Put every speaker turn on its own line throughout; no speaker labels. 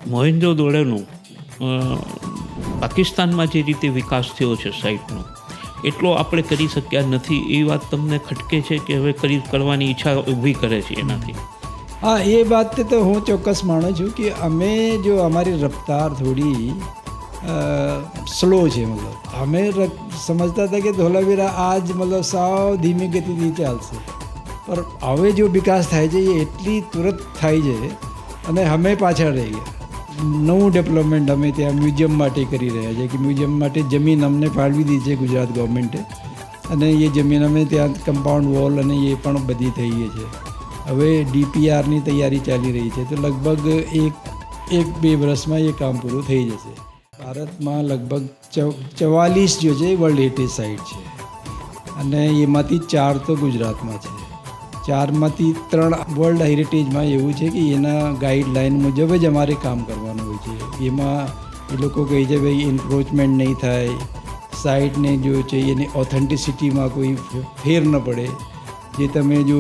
મોહેન્જો દોડોનો પાકિસ્તાનમાં જે રીતે વિકાસ થયો છે સાઇટનો, એટલો આપણે કરી શક્યા નથી. એ વાત તમને ખટકે છે કે હવે કરવાની ઈચ્છા ઊભી કરે છે એનાથી?
હા, એ વાત તો હું ચોક્કસ માનું છું કે અમે જો અમારી રફતાર થોડી સ્લો છે. મતલબ અમે સમજતા હતા કે ધોલાવીરા આજ મતલબ સાવ ધીમી ગતિથી ચાલશે, પણ હવે જો વિકાસ થાય છે એ એટલી તુરંત થાય છે અને અમે પાછળ રહી ગયા. નવું ડેવલપમેન્ટ અમે ત્યાં મ્યુઝિયમ માટે કરી રહ્યા છીએ કે મ્યુઝિયમ માટે જમીન અમને ફાળવી દીધી છે ગુજરાત ગવર્મેન્ટે, અને એ જમીન અમે ત્યાં કમ્પાઉન્ડ વોલ અને એ પણ બધી થઈ ગઈ છે. હવે DPRની તૈયારી ચાલી રહી છે, તો લગભગ એક બે વર્ષમાં એ કામ પૂરું થઈ જશે. ભારતમાં લગભગ 44 જો છે વર્લ્ડ હેરિટેજ સાઇટ છે, અને એમાંથી 4 તો ગુજરાતમાં છે. 4માંથી 3 વર્લ્ડ હેરિટેજમાં એવું છે કે એના ગાઈડલાઇન મુજબ જ અમારે કામ કરવાનું હોય છે. એમાં એ લોકો કહે છે ભાઈ એન્ક્રોચમેન્ટ નહીં થાય, સાઇટને જો છે એની ઓથેન્ટિસિટીમાં કોઈ ફેર ન પડે. જે તમે જો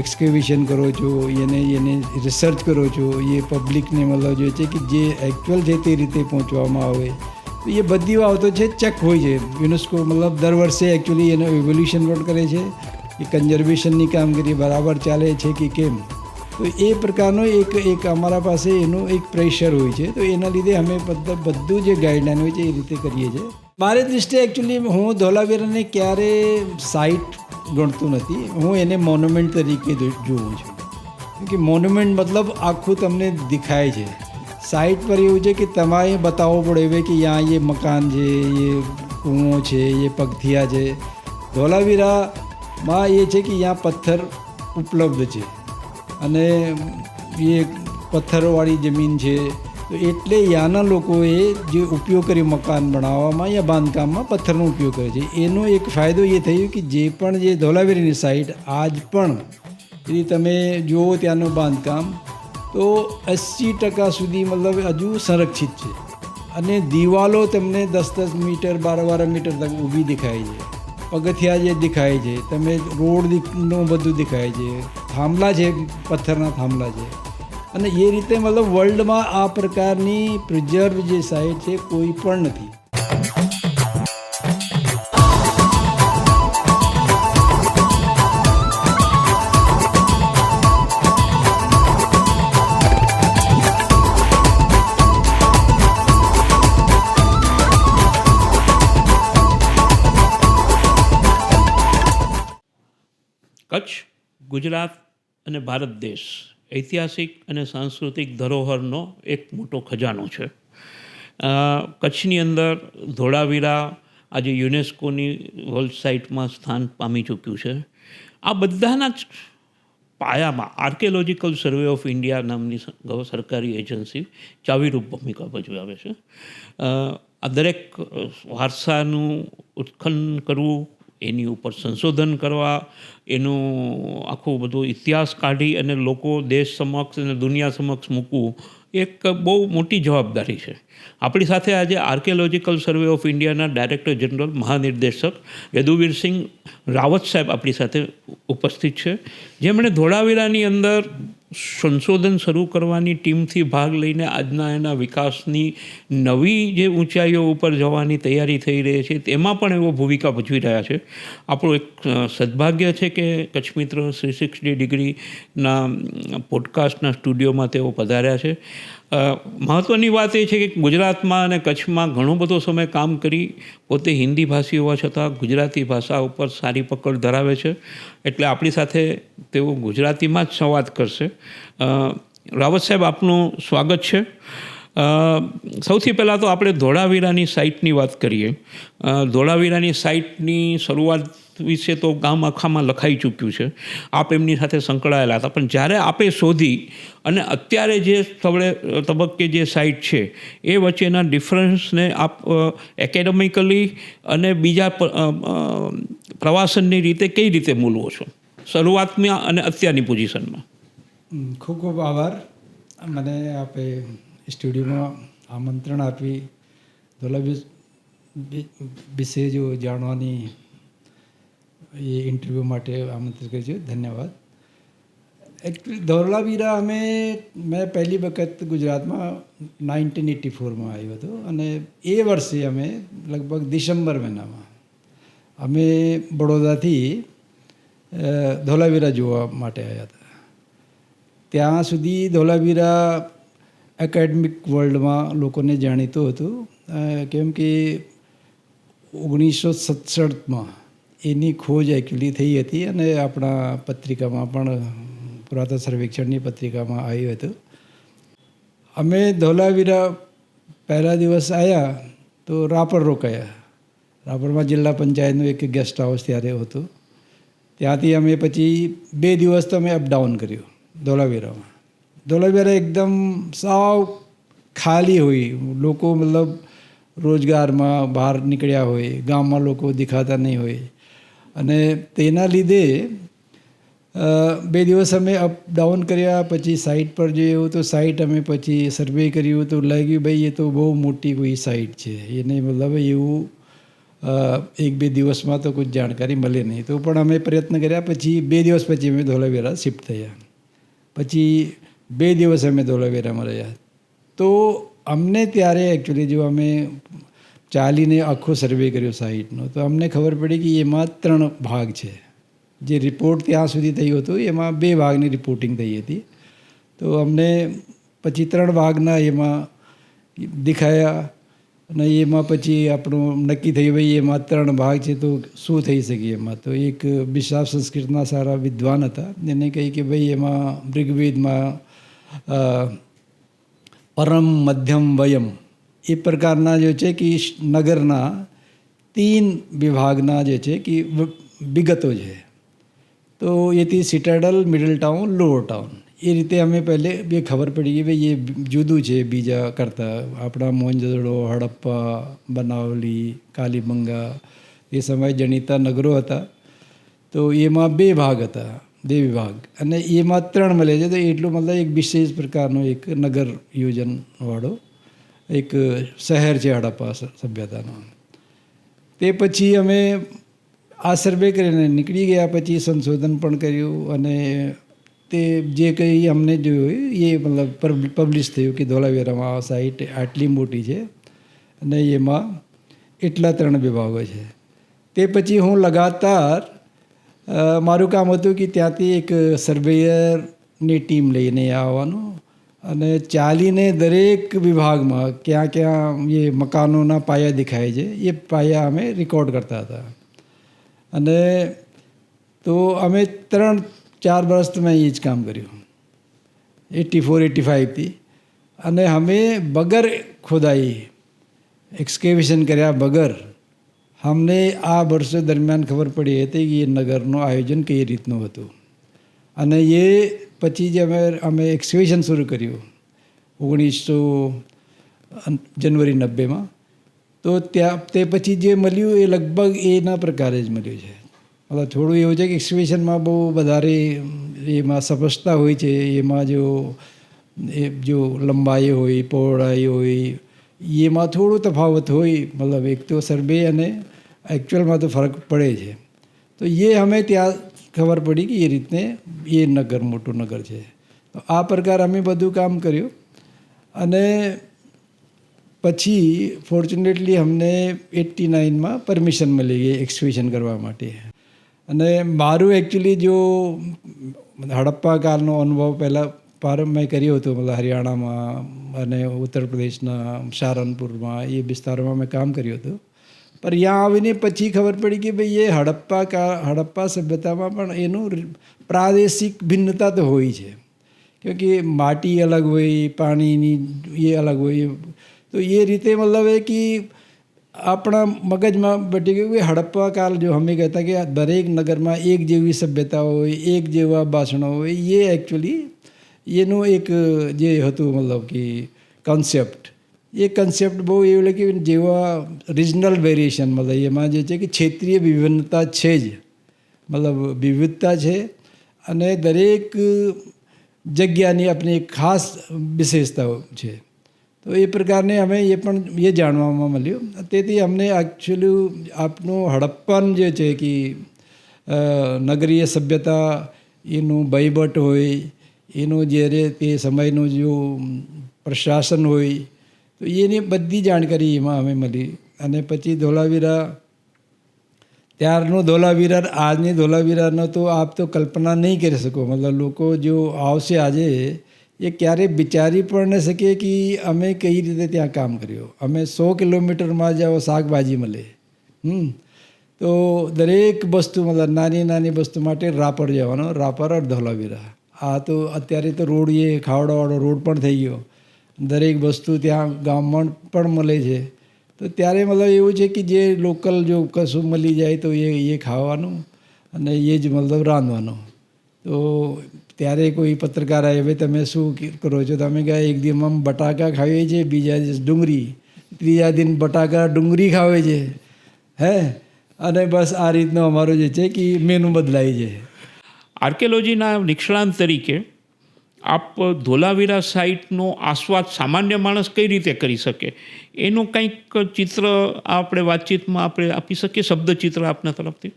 એક્સકેવેશન કરો છો, એને રિસર્ચ કરો છો, એ પબ્લિકને મતલબ જો છે કે જે એકચ્યુઅલ છે તે રીતે પહોંચવામાં આવે, તો એ બધી બાબતો છે ચેક હોય છે. યુનેસ્કો મતલબ દર વર્ષે એકચ્યુઅલી એનો ઇવોલ્યુશન પણ કરે છે કે કન્ઝર્વેશનની કામગીરી બરાબર ચાલે છે કે કેમ. તો એ પ્રકારનો એક અમારા પાસે એનું એક પ્રેશર હોય છે. તો એના લીધે અમે બધું જે ગાઈડલાઈન હોય છે એ રીતે કરીએ છીએ. મારી દૃષ્ટિએ એકચ્યુઅલી હું ધોલાવીરાને ક્યારે સાઇટ ગણતું નથી, હું એને મોન્યુમેન્ટ તરીકે જોઉં છું. કે મોન્યુમેન્ટ મતલબ આખું તમને દેખાય છે. સાઇટ પર એવું છે કે તમારે બતાવવું પડે હવે કે यहाँ ये મકાન છે, એ કૂવો છે, એ પગથિયા છે. ધોલાવીરામાં એ છે કે यहाँ પથ્થર ઉપલબ્ધ છે અને એ પથ્થરવાળી જમીન છે. તો એટલે ત્યાંના લોકોએ જે ઉપયોગ કર્યો મકાન બનાવવામાં યા બાંધકામમાં પથ્થરનો ઉપયોગ કરે છે. એનો એક ફાયદો એ થયો કે જે પણ જે ધોલાવીરાની સાઇટ આજ પણ એ તમે જુઓ ત્યાંનું બાંધકામ તો 80% સુધી મતલબ હજુ સંરક્ષિત છે, અને દિવાલો તમને 10-10 મીટર 12-12 મીટર તક ઊભી દેખાય છે. પગથિયા જે દેખાય છે, તમે રોડનું બધું દેખાય છે, થાંભલા છે, પથ્થરના થાંભલા છે. અને એ રીતે મતલબ વર્લ્ડમાં આ પ્રકારની પ્રિઝર્વ જે સાઇટ છે કોઈ પણ નથી.
કચ્છ, ગુજરાત અને ભારત દેશ ઐતિહાસિક અને સાંસ્કૃતિક ધરોહરનો એક મોટો ખજાનો છે. કચ્છની અંદર ધોળાવીરા આજે યુનેસ્કોની વર્લ્ડ સાઇટમાં સ્થાન પામી ચૂક્યું છે. આ બધાના જ પાયામાં આર્કિયોલોજીકલ સર્વે ઓફ ઇન્ડિયા નામની સરકારી એજન્સી ચાવીરૂપ ભૂમિકા ભજવે છે. આ દરેક વારસાનું ઉત્ખનન કરવું, એની ઉપર સંશોધન કરવા, એનું આખું બધું ઇતિહાસ કાઢી અને લોકો દેશ સમક્ષ અને દુનિયા સમક્ષ મૂકવું એક બહુ મોટી જવાબદારી છે. આપણી સાથે આજે આર્કિયોલોજીકલ સર્વે ઓફ ઇન્ડિયાના ડાયરેક્ટર જનરલ મહાનિર્દેશક યદુવીરસિંહ રાવત સાહેબ આપણી સાથે ઉપસ્થિત છે, જેમણે ધોળાવીરાની અંદર સંશોધન શરૂ કરવાની ટીમથી ભાગ લઈને આજના એના વિકાસની નવી જે ઊંચાઈઓ ઉપર જવાની તૈયારી થઈ રહી છે તેમાં પણ એવો ભૂમિકા ભજવી રહ્યા છે. આપણું એક સદભાગ્ય છે કે કચ્છ મિત્ર 360 ડિગ્રીના પોડકાસ્ટના સ્ટુડિયોમાં તેઓ પધાર્યા છે. મહત્ત્વની વાત એ છે કે ગુજરાતમાં અને કચ્છમાં ઘણો બધો સમય કામ કરી પોતે હિન્દી ભાષી હોવા છતાં ગુજરાતી ભાષા ઉપર સારી પકડ ધરાવે છે, એટલે આપણી સાથે તેઓ ગુજરાતીમાં જ સંવાદ કરશે. રાવત સાહેબ, આપનું સ્વાગત છે. સૌથી પહેલાં તો આપણે ધોળાવીરાની સાઇટની વાત કરીએ. ધોળાવીરાની સાઇટની શરૂઆત વિશે તો ગામ આખામાં લખાઈ ચૂક્યું છે. આપ એમની સાથે સંકળાયેલા હતા, પણ જ્યારે આપે શોધી અને અત્યારે જે તબક્કે જે સાઇટ છે એ વચ્ચેના ડિફરન્સને આપ એકેડેમિકલી અને બીજા પ્રવાસનની રીતે કઈ રીતે મૂલવો છો, શરૂઆતમાં અને અત્યારની પોઝિશનમાં?
ખૂબ ખૂબ આભાર. મને આપે સ્ટુડિયોમાં આમંત્રણ આપી ધોલાવીરા વિશે જો જાણવાની એ ઇન્ટરવ્યૂ માટે આમંત્રિત કર્યું છે. ધન્યવાદ. એકચ્યુઅલી ધોળાવીરા મેં પહેલી વખત ગુજરાતમાં 1984માં આવ્યો હતો અને એ વર્ષે અમે લગભગ ડિસેમ્બર મહિનામાં અમે બડોદાથી ધોળાવીરા જોવા માટે આવ્યા હતા. ત્યાં સુધી ધોળાવીરા એકેડમિક વર્લ્ડમાં લોકોને જાણીતું હતું, કેમ કે 1967માં એની ખોજ એકચ્યુઅલી થઈ હતી અને આપણા પત્રિકામાં પણ પુરાતત્વ સર્વેક્ષણની પત્રિકામાં આવ્યું હતું. અમે ધોળાવીરા પહેલા દિવસ આવ્યા તો રાપર રોકાયા. રાપરમાં જિલ્લા પંચાયતનું એક ગેસ્ટ હાઉસ ત્યારે હતું. ત્યાંથી અમે પછી 2 દિવસ તો અમે અપડાઉન કર્યું ધોળાવીરામાં. ધોળાવીરા એકદમ સાવ ખાલી હોય, લોકો મતલબ રોજગારમાં બહાર નીકળ્યા હોય, ગામમાં લોકો દેખાતા નહીં હોય અને તેના લીધે 2 દિવસ અમે અપડાઉન કર્યા. પછી સાઇટ પર જોયું તો સાઇટ અમે પછી સર્વે કર્યું તો લાગ્યું ભાઈ એ તો બહુ મોટી કોઈ સાઇટ છે, એને મતલબ એવું 1-2 દિવસમાં તો કોઈ જાણકારી મળે નહીં. તો પણ અમે પ્રયત્ન કર્યા. પછી 2 દિવસ પછી અમે ધોળાવીરા શિફ્ટ થયા. પછી 2 દિવસ અમે ધોળાવીરામાં રહ્યા. તો અમને ત્યારે એકચ્યુઅલી જો અમે ચાલીને આખો સર્વે કર્યો સાઇટનો તો અમને ખબર પડી કે એમાં 3 ભાગ છે. જે રિપોર્ટ ત્યાં સુધી થયું હતું એમાં 2 ભાગની રિપોર્ટિંગ થઈ હતી. તો અમને પછી 3 ભાગના એમાં દેખાયા અને એમાં પછી આપણું નક્કી થયું ભાઈ એમાં 3 ભાગ છે તો શું થઈ શકે એમાં. તો એક બિશાપ સંસ્કૃતના સારા વિદ્વાન હતા, એને કહી કે ભાઈ એમાં ઋગ્વેદમાં પરમ મધ્યમ વયમ એ પ્રકારના જે છે કે નગરના 3 વિભાગના જે છે કે વિગતો છે. તો એથી citadel, middle town, lower town એ રીતે અમે પહેલે બે ખબર પડી કે ભાઈ એ જુદું છે બીજા કરતાં. આપણા મોહેંજો-દડો, હડપ્પા, બનાવલી, કાલીબંગા એ સમયે જણીતા નગરો હતા. તો એમાં 2 ભાગ હતા, 2 વિભાગ અને એમાં 3 મળે છે. તો એટલું મતલબ એક વિશેષ પ્રકારનો એક નગર યોજનવાળો એક શહેર છે હડપ્પા સભ્યતાનો. તે પછી અમે આ સર્વે કરીને નીકળી ગયા. પછી સંશોધન પણ કર્યું અને તે જે કંઈ અમને જોયું એ મતલબ પબ્લિશ થયું કે ધોળાવીરામાં આ સાઇટ આટલી મોટી છે અને એમાં એટલા 3 વિભાગો છે. તે પછી હું લગાતાર મારું કામ હતું કે ત્યાંથી એક સર્વેયરની ટીમ લઈને આવવાનું અને ચાલીને દરેક વિભાગમાં ક્યાં ક્યાં એ મકાનોના પાયા દેખાય છે એ પાયા અમે રેકોર્ડ કરતા હતા. અને તો અમે 3-4 વર્ષ તો મેં એ જ કામ કર્યું 84-85થી. અને અમે બગર ખોદાઈ એક્સકેવેશન કર્યા વગર અમને આ વર્ષો દરમિયાન ખબર પડી હતી કે એ નગરનું આયોજન કઈ રીતનું હતું. અને એ પછી જે અમે એક્સકેવેશન શરૂ કર્યું 1990 જનવરી. તો ત્યાં તે પછી જે મળ્યું એ લગભગ એના પ્રકારે જ મળ્યું છે. મતલબ થોડું એવું છે કે એક્સકેવેશનમાં બહુ વધારે એમાં સ્પષ્ટતા હોય છે. એમાં જો લંબાઈ હોય, પહોળાઈ હોય, એમાં થોડું તફાવત હોય. મતલબ એક તો સર્વે અને એકચ્યુઅલમાં તો ફરક પડે છે. તો એ અમે ત્યાં ખબર પડી કે એ રીતને એ નગર મોટું નગર છે. તો આ પ્રકાર અમે બધું કામ કર્યું. અને પછી ફોર્ચ્યુનેટલી અમને 89માં પરમિશન મળી ગઈ એક્સકેવેશન કરવા માટે. અને મારું એકચ્યુઅલી જો હડપ્પા કાળનો અનુભવ પહેલાં મેં કર્યો હતો, મતલબ હરિયાણામાં અને ઉત્તર પ્રદેશના સારનપુરમાં એ વિસ્તારોમાં મેં કામ કર્યું હતું. પણ ત્યાં આવીને પછી ખબર પડી કે ભાઈ એ હડપ્પા સભ્યતામાં પણ એનું પ્રાદેશિક ભિન્નતા તો હોય છે. કેમકે માટી અલગ હોય, પાણીની એ અલગ હોય. તો એ રીતે મતલબ એ કે આપણા મગજમાં બટી ગયું કે હડપ્પા કાળ જો અમે કહેતા કે દરેક નગરમાં એક જેવી સભ્યતા હોય, એક જેવા ભાષણો હોય. એ એકચ્યુઅલી એનું એક જે હતું મતલબ કે કન્સેપ્ટ, એ કન્સેપ્ટ બહુ એવું લાગે કે જેવા રિજનલ વેરિએશન મતલબ એમાં જે છે કે ક્ષેત્રીય વિભિન્નતા છે જ, મતલબ વિવિધતા છે અને દરેક જગ્યાની આપણી એક ખાસ વિશેષતાઓ છે. તો એ પ્રકારને અમે એ પણ એ જાણવામાં મળ્યું. તેથી અમને એકચ્યુઅલી આપનું હડપ્પન જે છે કે નગરીય સભ્યતા એનું વહીવટ હોય, એનું જ્યારે તે સમયનું જો પ્રશાસન હોય, તો એની બધી જાણકારી એમાં અમે મળી. અને પછી ધોળાવીરા, ત્યારનું ધોળાવીરા આજની ધોળાવીરાનો તો આપ તો કલ્પના નહીં કરી શકો. મતલબ લોકો જો આવશે આજે, એ ક્યારેય વિચારી પણ ન શકે કે અમે કઈ રીતે ત્યાં કામ કર્યું. અમે 100 કિલોમીટરમાં જાઓ શાકભાજી મળે. તો દરેક વસ્તુ મતલબ નાની નાની વસ્તુ માટે રાપર જવાનો, રાપર ઓર ધોળાવીરા. આ તો અત્યારે તો રોડ એ ખાવડાવાળો રોડ પણ થઈ ગયો. દરેક વસ્તુ ત્યાં ગામમાં પણ મળે છે. તો ત્યારે મતલબ એવું છે કે જે લોકલ જો કશું મળી જાય તો એ ખાવાનું અને એ જ મતલબ રાંધવાનું. તો ત્યારે કોઈ પત્રકાર આવે, ભાઈ તમે શું કરો છો? તમે કહે એક દિવસમાં બટાકા ખાઈએ છીએ, બીજા દિવસ ડુંગળી, ત્રીજા દિન બટાકા ડુંગળી ખાવે છે. અને બસ આ રીતનો અમારો જે છે કે મેનુ બદલાય છે.
આર્કિયોલોજીના નિષ્ણાંત તરીકે આપ ધોળાવીરા સાઇટનો આસ્વાદ સામાન્ય માણસ કઈ રીતે કરી શકે, એનું કંઈક ચિત્ર આપણે વાતચીતમાં આપણે આપી શકીએ, શબ્દચિત્ર આપના તરફથી?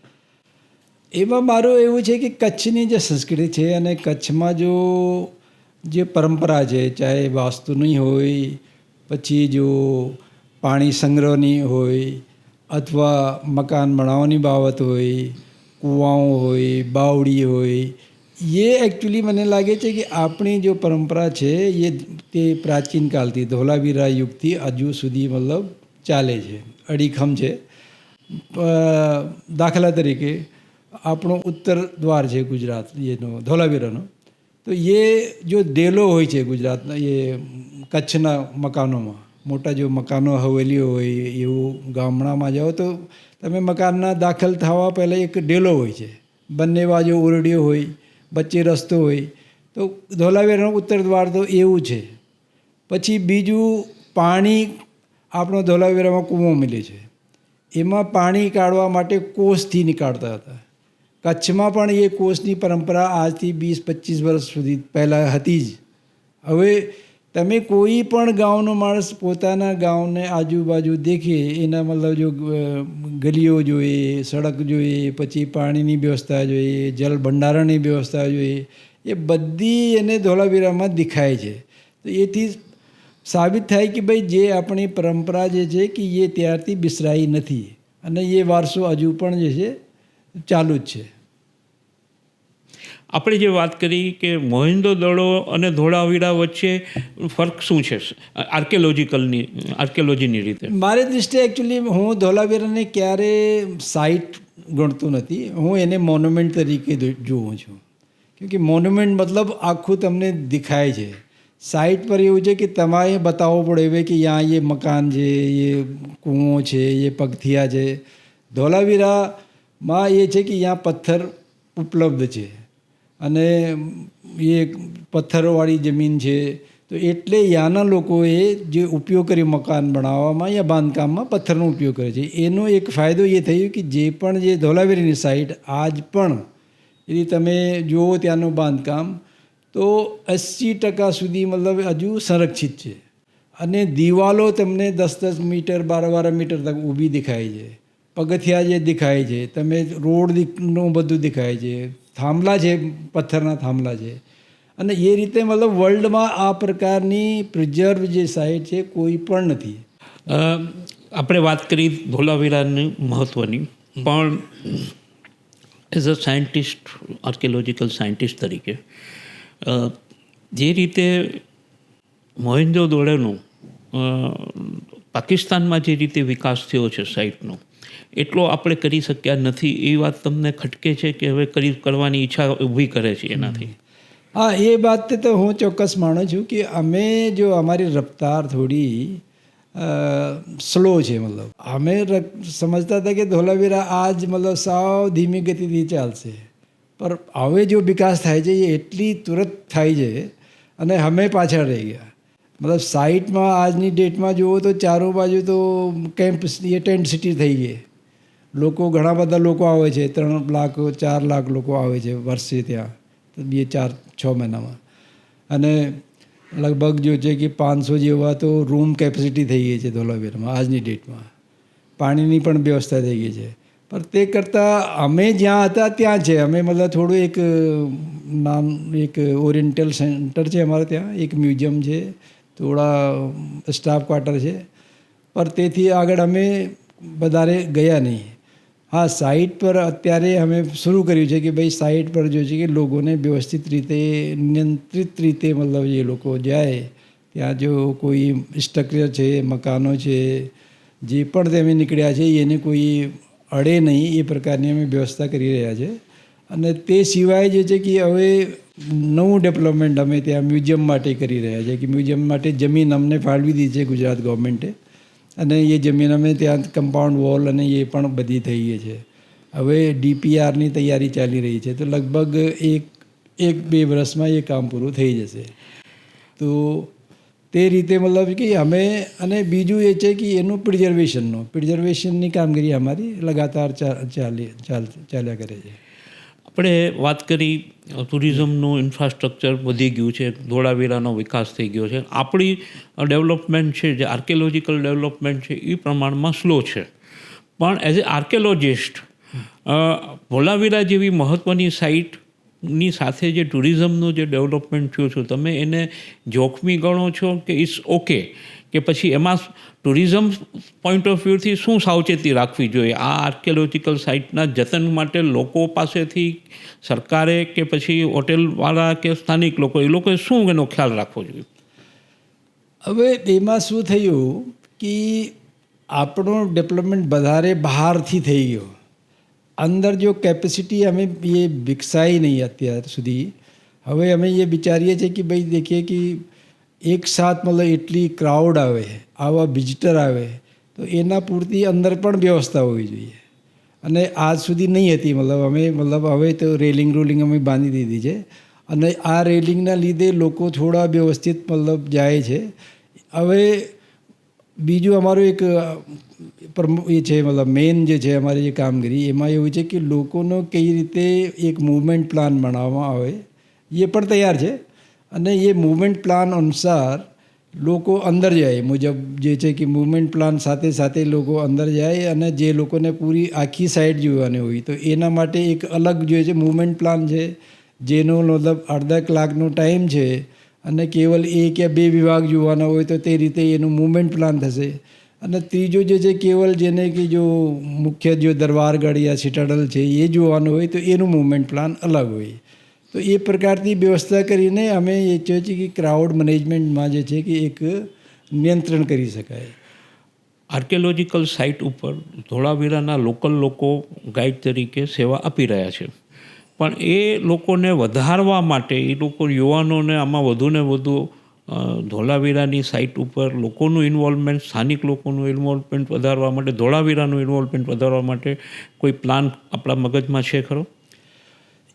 એમાં મારું એવું છે કે કચ્છની જે સંસ્કૃતિ છે અને કચ્છમાં જે પરંપરા છે, ચાહે વાસ્તુની હોય, પછી જો પાણી સંગ્રહની હોય, અથવા મકાન બનાવવાની બાબત હોય, કૂવાઓ હોય, બાવડી હોય, એ એકચ્યુઅલી મને લાગે છે કે આપણી જો પરંપરા છે એ તે પ્રાચીન કાળથી ધોળાવીરા યુગથી હજુ સુધી મતલબ ચાલે છે, અડીખમ છે. દાખલા તરીકે આપણો ઉત્તર દ્વાર છે ગુજરાત એનો ધોળાવીરાનો, તો એ જો ડેલો હોય છે ગુજરાતના, એ કચ્છના મકાનોમાં મોટા જો મકાનો હવેલીઓ હોય, એવું ગામડામાં જાઓ તો તમે મકાનના દાખલ થવા પહેલાં એક ડેલો હોય છે, બંને બાજુ ઓરડીઓ હોય, વચ્ચે રસ્તો હોય. તો ધોળાવીરાનો ઉત્તર દ્વાર તો એવું છે. પછી બીજું પાણી આપણો ધોળાવીરામાં કૂવો મળે છે, એમાં પાણી કાઢવા માટે કોસથી નીકાળતા હતા. કચ્છમાં પણ એ કોસની પરંપરા આજથી 20-25 વર્ષ સુધી પહેલાં હતી જ. હવે તમે કોઈ પણ ગામનો માણસ પોતાના ગામને આજુબાજુ દેખે, એના મતલબ જો ગલીઓ જોઈએ, સડક જોઈએ, પછી પાણીની વ્યવસ્થા જોઈએ, જલ ભંડારણની વ્યવસ્થા જોઈએ, એ બધી એને ધોળાવીરામાં દેખાય છે. તો એથી સાબિત થાય કે ભાઈ જે આપણી પરંપરા જે છે કે એ ત્યારથી બિસરાઈ નથી અને એ વારસો હજુ પણ જે છે ચાલુ જ છે.
આપણે જે વાત કરી કે મોહેંજો-દડો અને ધોળાવીરા વચ્ચે ફરક શું છે આર્કિયોલોજીની રીતે?
મારી દૃષ્ટિએ એકચ્યુઅલી હું ધોળાવીરાને ક્યારે સાઇટ ગણતો નથી, હું એને મોન્યુમેન્ટ તરીકે જોઉં છું. કેમકે મોન્યુમેન્ટ મતલબ આખું તમને દેખાય છે. સાઇટ પર એવું છે કે તમારે બતાવવું પડે હવે કે यहाँ ये મકાન છે, એ કૂવો છે, એ પગથિયા છે. ધોળાવીરામાં એ છે કે यहाँ પથ્થર ઉપલબ્ધ છે અને એ પથ્થરોવાળી જમીન છે. તો એટલે ત્યાંના લોકોએ જે ઉપયોગ કર્યો મકાન બનાવવામાં યા બાંધકામમાં પથ્થરનો ઉપયોગ કરે છે. એનો એક ફાયદો એ થયો કે જે પણ જે ધોળાવીરાની સાઇટ આજ પણ यदि તમે જુઓ ત્યાંનું બાંધકામ તો 80% સુધી મતલબ હજુ સંરક્ષિત છે. અને દિવાલો તમને 10-10 મીટર 12-12 મીટર તક ઊભી દેખાય છે. પગથિયા જે દેખાય છે, તમે રોડનું બધું દેખાય છે, થાંભલા છે, પથ્થરના થાંભલા છે. અને એ રીતે મતલબ વર્લ્ડમાં આ પ્રકારની પ્રિઝર્વ જે સાઇટ છે કોઈ પણ નથી.
આપણે વાત કરી ધોળાવીરાની મહત્ત્વની, પણ as a scientist, archaeological scientist તરીકે જે રીતે મોહેંજો-દડોનો પાકિસ્તાનમાં જે રીતે વિકાસ થયો છે સાઇટનો, એટલો આપણે કરી શક્યા નથી, એ વાત તમને ખટકે છે કે હવે કરવાની ઈચ્છા ઊભી કરે છે એનાથી?
હા, એ વાત તો હું ચોક્કસ માનું છું કે અમે જો અમારી રફતાર થોડી સ્લો છે. મતલબ અમે સમજતા હતા કે ધોળાવીરા આજ મતલબ સાવ ધીમી ગતિથી ચાલશે, પણ હવે જો વિકાસ થાય છે એ એટલી તુરંત થાય છે અને અમે પાછળ રહી ગયા. મતલબ સાઇટમાં આજની ડેટમાં જુઓ તો ચારો બાજુ તો કેમ્પ, એ ટેન્ટ સિટી થઈ ગઈ. લોકો, ઘણા બધા લોકો આવે છે, 3 લાખ 4 લાખ લોકો આવે છે વર્ષે ત્યાં, 2-4-6 મહિનામાં. અને લગભગ જો છે કે 500 જેવા તો રૂમ કેપેસિટી થઈ ગઈ છે ધોળાવીરામાં આજની ડેટમાં. પાણીની પણ વ્યવસ્થા થઈ ગઈ છે. પણ તે કરતાં અમે જ્યાં હતા ત્યાં છે. અમે મતલબ થોડું એક નામ એક ઓરિએન્ટલ સેન્ટર છે અમારે ત્યાં, એક મ્યુઝિયમ છે, થોડા સ્ટાફ ક્વાર્ટર છે, પણ તેથી આગળ અમે વધારે ગયા નહીં. હા, સાઇટ પર અત્યારે અમે શરૂ કર્યું છે કે ભાઈ સાઇટ પર જો છે કે લોકોને વ્યવસ્થિત રીતે નિયંત્રિત રીતે મતલબ એ લોકો જાય ત્યાં જો કોઈ સ્ટ્રક્ચર છે, મકાનો છે, જે પણ તમે નીકળ્યા છે એને કોઈ અડે નહીં એ પ્રકારની અમે વ્યવસ્થા કરી રહ્યા છે. અને તે સિવાય જે છે કે હવે નવું ડેવલપમેન્ટ અમે ત્યાં મ્યુઝિયમ માટે કરી રહ્યા છે કે મ્યુઝિયમ માટે જમીન અમને ફાળવી દીધી છે ગુજરાત ગવર્મેન્ટે, અને એ જમીન અમે ત્યાં કમ્પાઉન્ડ વોલ અને એ પણ બધી થઈ ગઈ છે. હવે DPRની તૈયારી ચાલી રહી છે, તો લગભગ એક બે વર્ષમાં એ કામ પૂરું થઈ જશે. તો તે રીતે મતલબ કે અમે, અને બીજું એ છે કે એનું પ્રિઝર્વેશનની કામગીરી અમારી લગાતાર ચાલ્યા કરે છે.
આપણે વાત કરી ટુરિઝમનું ઇન્ફ્રાસ્ટ્રક્ચર વધી ગયું છે, ધોળાવીરાનો વિકાસ થઈ ગયો છે. આપણી ડેવલપમેન્ટ છે, જે આર્કિયોલોજીકલ ડેવલપમેન્ટ છે, એ પ્રમાણમાં સ્લો છે. પણ એઝ એ આર્કિયોલોજિસ્ટ ધોળાવીરા જેવી મહત્ત્વની સાઇટની સાથે જે ટુરિઝમનું જે ડેવલપમેન્ટ થયું છે, તમે એને જોખમી ગણો છો કે ઇટ્સ ઓકે, કે પછી એમાં ટુરિઝમ પોઈન્ટ ઓફ વ્યૂથી શું સાવચેતી રાખવી જોઈએ આ આર્કિયોલોજીકલ સાઇટના જતન માટે? લોકો પાસેથી સરકારે કે પછી હોટેલવાળા કે સ્થાનિક લોકો, એ લોકોએ શું એનો ખ્યાલ રાખવો જોઈએ?
હવે એમાં શું થયું કે આપણો ડેવલપમેન્ટ વધારે બહારથી થઈ ગયો. અંદર જો કેપેસિટી અમે એ વિકસાઈ નહીં અત્યાર સુધી. હવે અમે એ વિચારીએ છીએ કે ભાઈ દેખીએ કે એક સાથ મતલબ એટલી ક્રાઉડ આવે, આવા વિઝિટર આવે, તો એના પૂરતી અંદર પણ વ્યવસ્થા હોવી જોઈએ. અને આજ સુધી નહીં હતી. મતલબ હવે તો રેલિંગ અમે બાંધી દીધી છે, અને આ રેલિંગના લીધે લોકો થોડા વ્યવસ્થિત મતલબ જાય છે. હવે બીજું અમારું એક એ છે, મતલબ મેઇન જે છે અમારી જે કામગીરી, એમાં એવું છે કે લોકોનો કઈ રીતે એક મૂવમેન્ટ પ્લાન બનાવવામાં આવે, એ પણ તૈયાર છે. અને એ મૂવમેન્ટ પ્લાન અનુસાર લોકો અંદર જાય મુજબ જે છે કે મૂવમેન્ટ પ્લાન સાથે સાથે લોકો અંદર જાય, અને જે લોકોને પૂરી આખી સાઈડ જોવાની હોય તો એના માટે એક અલગ જે છે મૂવમેન્ટ પ્લાન છે, જેનો મતલબ અડધા કલાકનો ટાઈમ છે, અને કેવલ 1 કે 2 વિભાગ જોવાના હોય તો તે રીતે એનું મૂવમેન્ટ પ્લાન થશે. અને ત્રીજો જે છે કેવલ જેને કે જો મુખ્ય જો દરબારગઢ યા સિટાડલ છે એ જોવાનું હોય તો એનું મૂવમેન્ટ પ્લાન અલગ હોય. તો એ પ્રકારની વ્યવસ્થા કરીને અમે એ જોઈએ છીએ કે ક્રાઉડ મેનેજમેન્ટમાં જે છે કે એક નિયંત્રણ કરી શકાય.
આર્કિયોલોજીકલ સાઇટ ઉપર ધોળાવીરાના લોકલ લોકો ગાઈડ તરીકે સેવા આપી રહ્યા છે, પણ એ લોકોને વધારવા માટે, એ લોકો યુવાનોને આમાં વધુને વધુ ધોળાવીરાની સાઇટ ઉપર લોકોનું ઇન્વોલ્વમેન્ટ, સ્થાનિક લોકોનું ઇન્વોલ્વમેન્ટ વધારવા માટે, ધોળાવીરાનું ઇન્વોલ્વમેન્ટ વધારવા માટે કોઈ પ્લાન આપણા મગજમાં છે ખરો?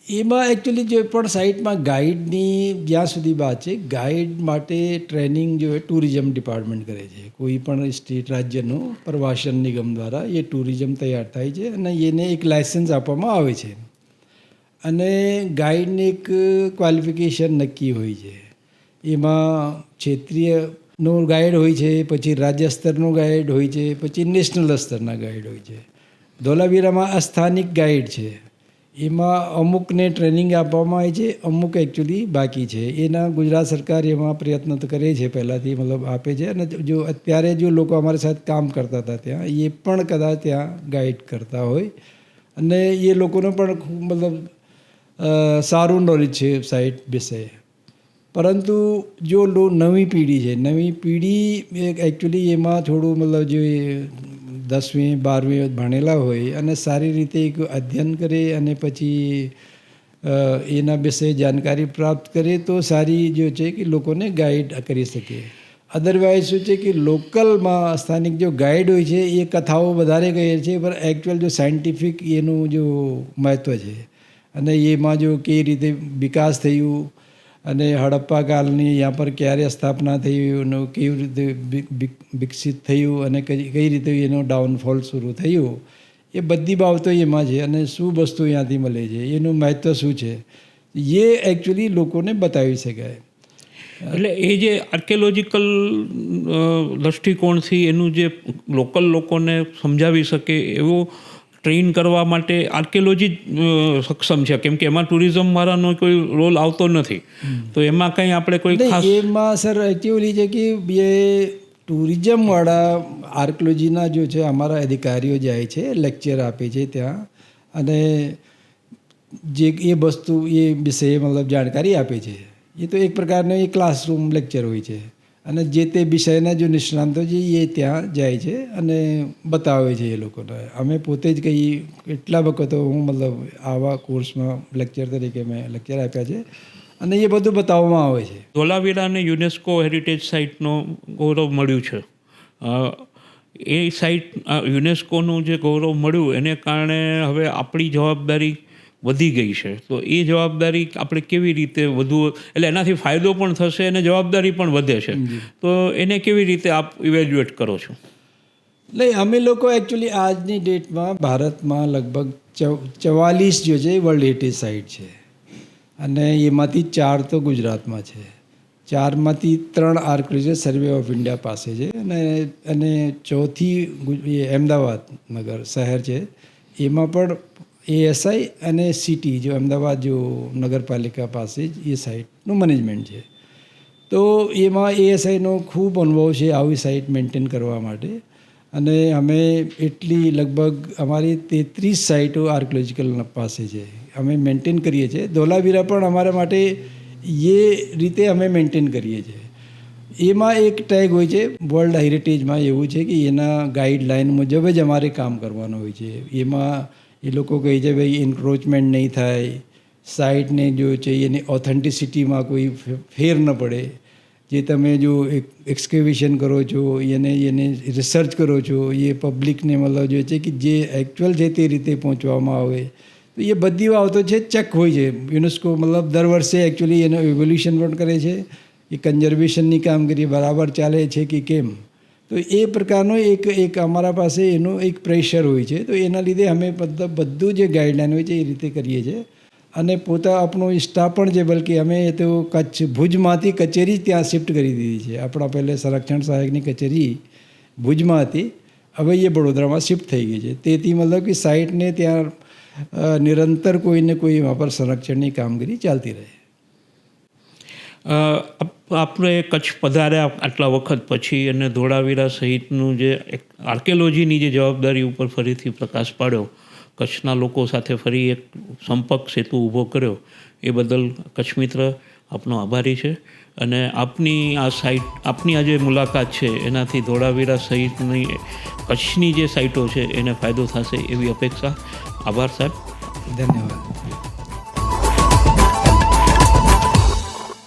એમાં એકચ્યુઅલી જે પણ સાઇટમાં ગાઈડની જ્યાં સુધી વાત છે, ગાઈડ માટે ટ્રેનિંગ જો ટુરિઝમ ડિપાર્ટમેન્ટ કરે છે. કોઈ પણ સ્ટેટ રાજ્યનો પ્રવાસન નિગમ દ્વારા એ ટુરિઝમ તૈયાર થાય છે, અને એને એક લાઇસન્સ આપવામાં આવે છે. અને ગાઈડને એક ક્વોલિફિકેશન નક્કી હોય છે. એમાં ક્ષેત્રીયનો ગાઈડ હોય છે, પછી રાજ્ય સ્તરનો ગાઈડ હોય છે, પછી નેશનલ સ્તરના ગાઈડ હોય છે. ધોળાવીરામાં આ સ્થાનિક ગાઈડ છે. એમાં અમુકને ટ્રેનિંગ આપવામાં આવે છે, અમુક એકચ્યુઅલી બાકી છે. એના ગુજરાત સરકાર એમાં પ્રયત્ન તો કરે છે, પહેલાંથી મતલબ આપે છે. અને જો અત્યારે જો લોકો અમારી સાથે કામ કરતા હતા ત્યાં, એ પણ કદાચ ત્યાં ગાઈડ કરતા હોય, અને એ લોકોનો પણ મતલબ સારું નોલેજ છે સાઇટ વિશે. પરંતુ જો નવી પેઢી એકચ્યુઅલી એમાં થોડું મતલબ જે 10મી 12મી ભણેલા હોય અને સારી રીતે એક અધ્યયન કરે અને પછી એના વિશે જાણકારી પ્રાપ્ત કરે તો સારી જો છે કે લોકોને ગાઈડ કરી શકે. અદરવાઇઝ શું છે કે લોકલમાં સ્થાનિક જો ગાઈડ હોય છે એ કથાઓ વધારે કહે છે, પણ એકચ્યુઅલ જો સાયન્ટિફિક એનું જો મહત્ત્વ છે, અને એમાં જો કઈ રીતે વિકાસ થયું, અને હડપ્પા કાલની यहाँ પર ક્યારે સ્થાપના થઈ, એનું કેવી રીતે વિકસિત થયું, અને કઈ રીતે એનો ડાઉનફોલ શરૂ થયું, એ બધી બાબતો એમાં છે. અને શું વસ્તુ ત્યાંથી મળે છે, એનું મહત્ત્વ શું છે, એ એકચ્યુઅલી લોકોને બતાવી શકાય.
એટલે એ જે આર્કિયોલોજીકલ દૃષ્ટિકોણથી એનું જે લોકલ લોકોને સમજાવી શકે એવો ટ્રેન કરવા માટે આર્કિયોલોજી સક્ષમ છે, કેમ કે એમાં ટુરિઝમવાળાનો કોઈ રોલ આવતો નથી, તો એમાં કંઈ આપણે કોઈ
નહીં,
ખાસ
એમાં સર એકચ્યુઅલી છે કે એ ટુરિઝમવાળા આર્કિયોલોજીના જો છે અમારા અધિકારીઓ જાય છે, લેક્ચર આપે છે ત્યાં, અને જે એ વસ્તુ એ વિશે મતલબ જાણકારી આપે છે. એ તો એક પ્રકારનો એ ક્લાસરૂમ લેક્ચર હોય છે, અને જે તે વિષયના જો નિષ્ણાંતો છે એ ત્યાં જાય છે અને બતાવે છે એ લોકોને. અમે પોતે જ કંઈ કેટલા વખતો હું મતલબ આવા કોર્સમાં લેક્ચર તરીકે મેં લેક્ચર આપ્યા છે, અને એ બધું બતાવવામાં આવે છે.
ધોલાવીરાને યુનેસ્કો હેરિટેજ સાઇટનો ગૌરવ મળ્યું છે. એ સાઇટ યુનેસ્કોનું જે ગૌરવ મળ્યું એને કારણે હવે આપણી જવાબદારી વધી ગઈ છે, તો એ જવાબદારી આપણે કેવી રીતે વધુ, એટલે એનાથી ફાયદો પણ થશે અને જવાબદારી પણ વધે છે, તો એને કેવી રીતે આપ ઇવેલ્યુએટ કરો છો?
નહીં, અમે લોકો એકચ્યુઅલી આજની ડેટમાં ભારતમાં લગભગ 44 જો છે એ વર્લ્ડ હેરિટેજ સાઇટ છે, અને એમાંથી 4 તો ગુજરાતમાં છે. 4માંથી 3 આર્કિયોલોજી સર્વે ઓફ ઇન્ડિયા પાસે છે, અને ચોથી અમદાવાદ નગર શહેર છે, એમાં પણ એએસઆઈ અને સિટી જો અમદાવાદ જો નગરપાલિકા પાસે જ એ સાઇટનું મેનેજમેન્ટ છે. તો એમાં એએસઆઈનો ખૂબ અનુભવ છે આવી સાઇટ મેન્ટેન કરવા માટે, અને અમે એટલી લગભગ અમારી 33 સાઇટો આર્કિયોલોજીકલ પાસે છે, અમે મેન્ટેન કરીએ છીએ. ધોલાવીરા પણ અમારા માટે એ રીતે અમે મેન્ટેન કરીએ છીએ. એમાં એક ટેગ હોય છે વર્લ્ડ હેરિટેજમાં, એવું છે કે એના ગાઈડલાઇન મુજબ જ અમારે કામ કરવાનું હોય છે. એમાં એ લોકો કહે છે ભાઈ એન્ક્રોચમેન્ટ નહીં થાય, સાઇટને જો છે એની ઓથેન્ટિસિટીમાં કોઈ ફેર ન પડે. જે તમે જો એક્સકેવેશન કરો છો, એને રિસર્ચ કરો છો, એ પબ્લિકને મતલબ જો છે કે જે એકચ્યુઅલ છે તે રીતે પહોંચવામાં આવે, તો એ બધી બાબતો છે ચેક હોય છે. યુનેસ્કો મતલબ દર વર્ષે એકચ્યુઅલી એનો ઇવોલ્યુશન પણ કરે છે, એ કન્ઝર્વેશનની કામગીરી બરાબર ચાલે છે કે કેમ. તો એ પ્રકારનો એક અમારા પાસે એનો એક પ્રેશર હોય છે. તો એના લીધે અમે બધું જે ગાઈડલાઈન હોય છે એ રીતે કરીએ છીએ, અને પોતા આપણો સ્ટાફ પણ છે, બલકે અમે તો ભુજમાંથી કચેરી ત્યાં શિફ્ટ કરી દીધી છે. આપણા પહેલે સંરક્ષણ સહાયકની કચેરી ભુજમાં હતી, હવે એ વડોદરામાં શિફ્ટ થઈ ગઈ છે. તેથી મતલબ કે સાઇટને ત્યાં નિરંતર કોઈને કોઈ એમાં પર સંરક્ષણની કામગીરી ચાલતી રહે.
આપણે કચ્છ પધાર્યા આટલા વખત પછી, અને ધોળાવીરા સહિતનું જે આર્કિયોલોજીની જે જવાબદારી ઉપર ફરીથી પ્રકાશ પાડ્યો, કચ્છના લોકો સાથે ફરી એક સંપર્ક સેતુ ઊભો કર્યો, એ બદલ કચ્છ મિત્ર આપનો આભારી છે. અને આપની આ સાઇટ, આપની આ જે મુલાકાત છે એનાથી ધોળાવીરા સહિતની કચ્છની જે સાઇટો છે એને ફાયદો થશે એવી અપેક્ષા. આભાર સાહેબ.
ધન્યવાદ.